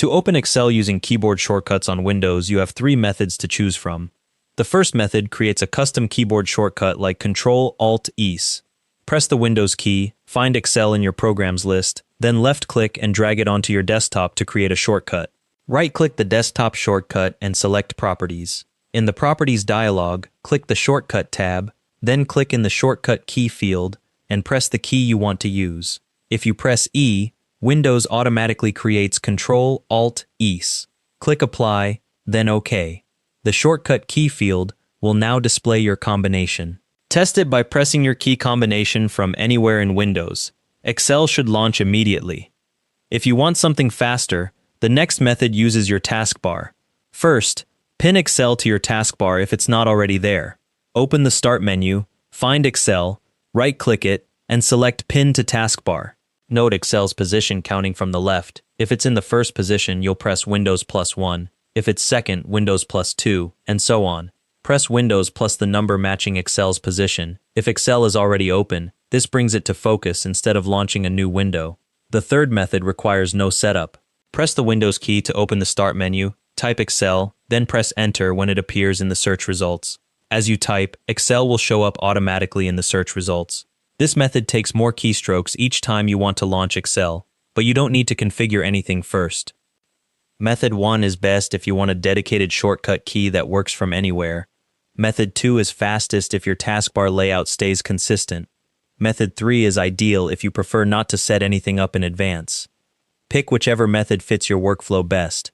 To open Excel using keyboard shortcuts on Windows, you have three methods to choose from. The first method creates a custom keyboard shortcut like Ctrl-Alt-Ease. Press the Windows key, find Excel in your programs list, then left-click and drag it onto your desktop to create a shortcut. Right-click the desktop shortcut and select Properties. In the Properties dialog, click the Shortcut tab, then click in the Shortcut key field and press the key you want to use. If you press E, Windows automatically creates Ctrl-Alt-Ease. Click Apply, then OK. The Shortcut key field will now display your combination. Test it by pressing your key combination from anywhere in Windows. Excel should launch immediately. If you want something faster, the next method uses your taskbar. First, pin Excel to your taskbar if it's not already there. Open the Start menu, find Excel, right-click it, and select Pin to Taskbar. Note Excel's position counting from the left. If it's in the first position, you'll press Windows +1. If it's second, Windows +2, and so on. Press Windows plus the number matching Excel's position. If Excel is already open, this brings it to focus instead of launching a new window. The third method requires no setup. Press the Windows key to open the Start menu, type Excel, then press Enter when it appears in the search results. As you type, Excel will show up automatically in the search results. This method takes more keystrokes each time you want to launch Excel, but you don't need to configure anything first. Method 1 is best if you want a dedicated shortcut key that works from anywhere. Method 2 is fastest if your taskbar layout stays consistent. Method 3 is ideal if you prefer not to set anything up in advance. Pick whichever method fits your workflow best.